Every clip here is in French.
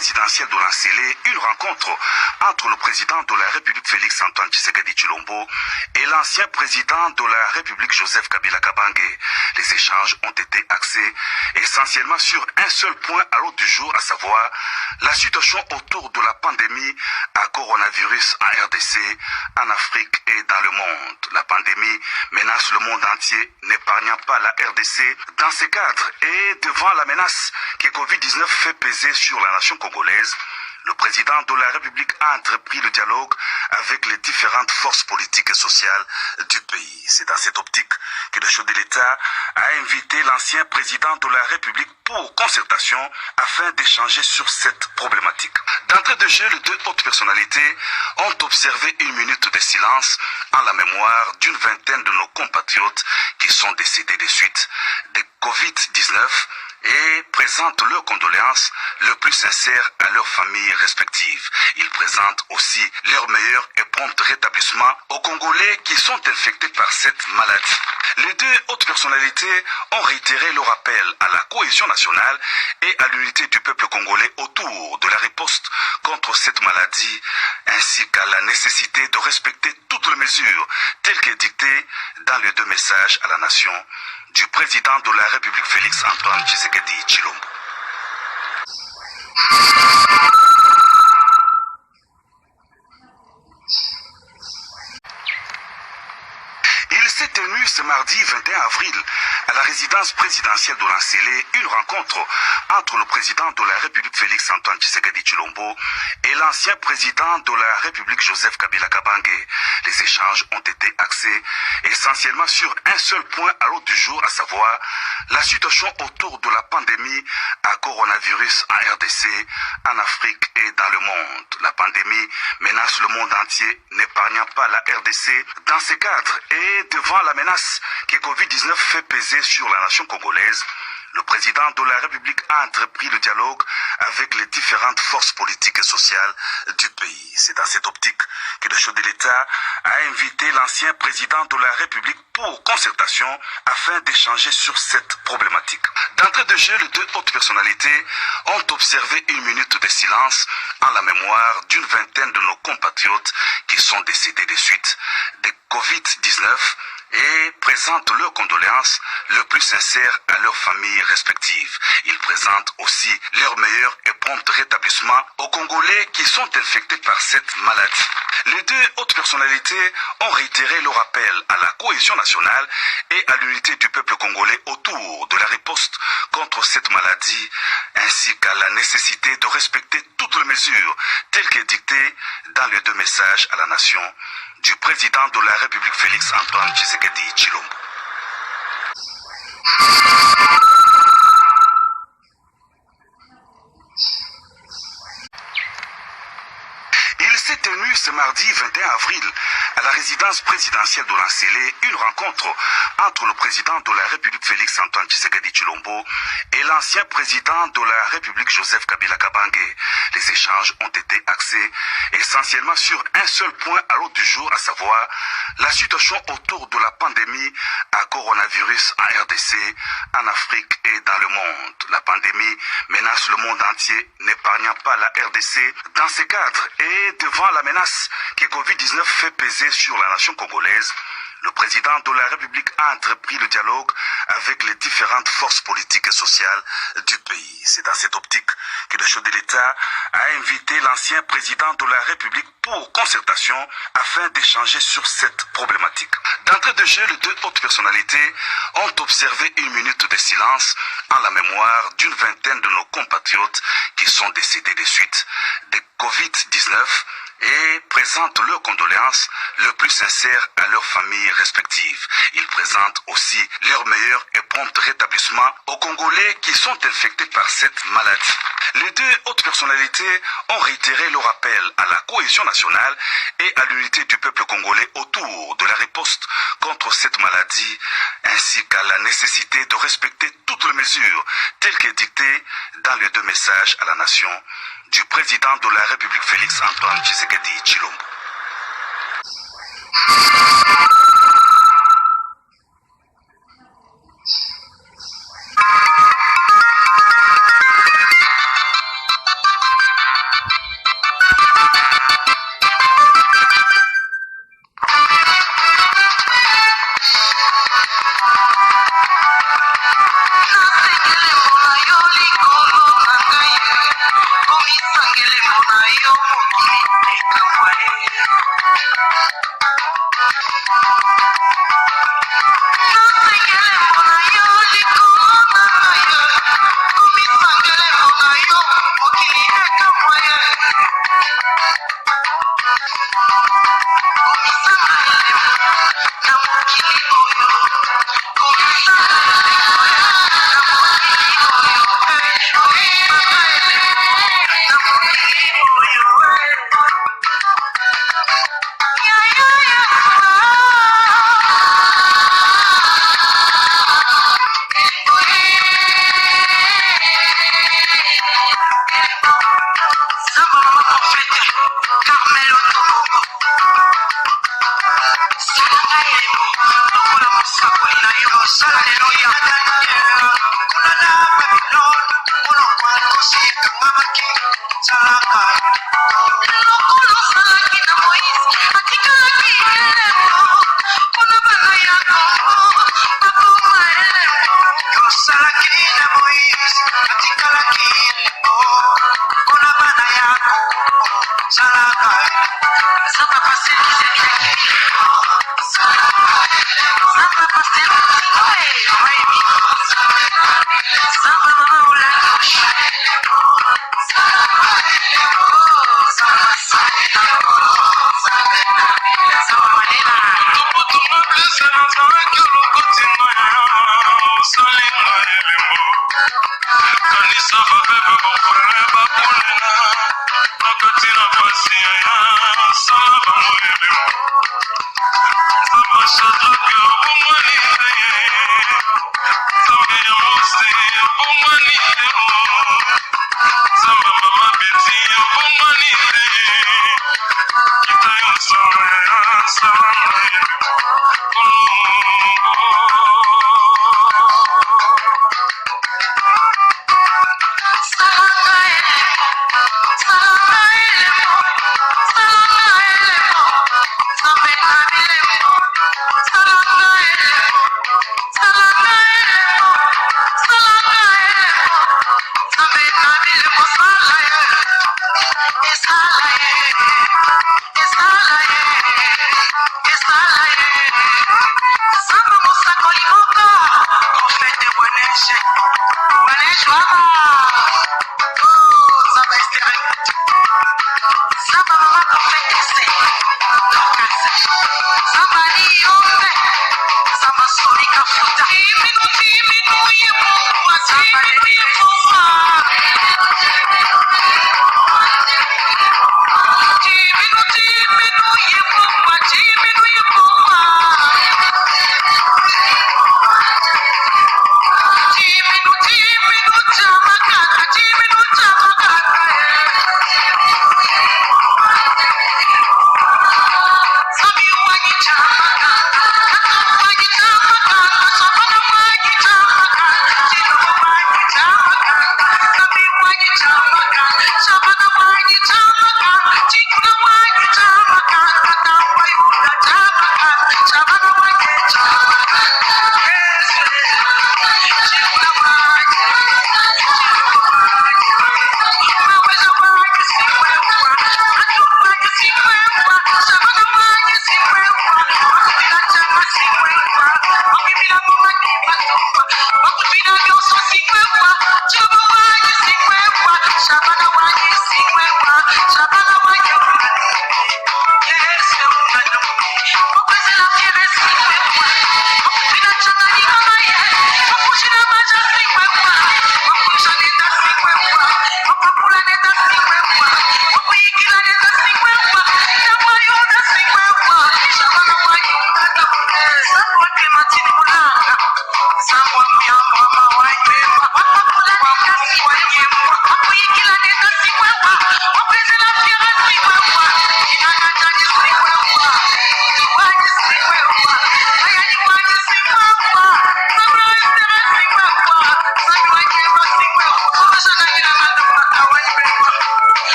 présidentielle de l'Ancélé, une rencontre entre le président de la République Félix Antoine Tshisekedi Tshilombo et l'ancien président de la République Joseph Kabila Kabange. Les échanges ont été axés essentiellement sur un seul point à l'ordre du jour, à savoir la situation autour de la pandémie à coronavirus en RDC, en Afrique et dans le monde. La pandémie menace le monde entier, n'épargnant pas la RDC. Dans ce cadre et devant la menace que Covid-19 fait peser sur la nation congolaise, le président de la République a entrepris le dialogue avec les différentes forces politiques et sociales du pays. C'est dans cette optique que le chef de l'État a invité l'ancien président de la République pour concertation afin d'échanger sur cette problématique. D'entrée de jeu, les deux hautes personnalités ont observé une minute de silence en la mémoire d'une vingtaine de nos compatriotes qui sont décédés des suites de Covid-19 et présentent leurs condoléances le plus sincères à leurs familles respectives. Ils présentent aussi leur meilleur et prompt rétablissement aux Congolais qui sont infectés par cette maladie. Les deux hautes personnalités ont réitéré leur appel à la cohésion nationale et à l'unité du peuple congolais autour de la riposte contre cette maladie, ainsi qu'à la nécessité de respecter toutes les mesures telles que dictées dans les deux messages à la nation du président de la République Félix Antoine Tshisekedi Tshilombo. Il s'est tenu ce mardi 21 avril à la résidence présidentielle de l'Ancélé une rencontre entre le président de la République Félix Antoine Tshisekedi Tshilombo et l'ancien président de la République Joseph Kabila Kabange. Les échanges ont été axés essentiellement sur un seul point à l'ordre du jour, à savoir la situation autour de la pandémie à coronavirus en RDC, en Afrique et dans le monde. La pandémie menace le monde entier, n'épargnant pas la RDC. Dans ce cadre et devant la menace que Covid-19 fait peser sur la nation congolaise, le président de la République a entrepris le dialogue avec les différentes forces politiques et sociales du pays. C'est dans cette optique que le chef de l'État a invité l'ancien président de la République pour concertation afin d'échanger sur cette problématique. D'entrée de jeu, les deux hautes personnalités ont observé une minute de silence en la mémoire d'une vingtaine de nos compatriotes qui sont décédés des suites de Covid-19 et présentent leurs condoléances le plus sincères à leurs familles respectives. Ils présentent aussi leur meilleur et prompt rétablissement aux Congolais qui sont infectés par cette maladie. Les deux hautes personnalités ont réitéré leur appel à la cohésion nationale et à l'unité du peuple congolais autour de la riposte contre cette maladie, ainsi qu'à la nécessité de respecter toutes les mesures telles que dictées dans les deux messages à la nation du président de la République Félix Antoine Tshisekedi Tshilombo. Il s'est tenu ce mardi 21 avril à la résidence présidentielle de l'Ancélé une rencontre entre le président de la République Félix Antoine Tshisekedi Tshilombo et l'ancien président de la République Joseph Kabila Kabange. Les échanges ont été axés essentiellement sur un seul point à l'ordre du jour, à savoir la situation autour de la pandémie à coronavirus en RDC, en Afrique et dans le monde. La pandémie menace le monde entier, n'épargnant pas la RDC. Dans ce cadre et devant la menace que Covid-19 fait peser sur la nation congolaise, le président de la République a entrepris le dialogue avec les différentes forces politiques et sociales du pays. C'est dans cette optique que le chef de l'État a invité l'ancien président de la République pour concertation afin d'échanger sur cette problématique. D'entrée de jeu, les deux hautes personnalités ont observé une minute de silence en la mémoire d'une vingtaine de nos compatriotes qui sont décédés des suites de Covid-19 et présentent leurs condoléances le plus sincères à leurs familles respectives. Ils présentent aussi leur meilleur et prompt rétablissement aux Congolais qui sont infectés par cette maladie. Les deux hautes personnalités ont réitéré leur appel à la cohésion nationale et à l'unité du peuple congolais autour de la riposte contre cette maladie, ainsi qu'à la nécessité de respecter toutes les mesures telles que dictées dans les deux messages à la nation du président de la République Félix Antoine Tshisekedi Tshilombo.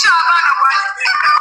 Shabana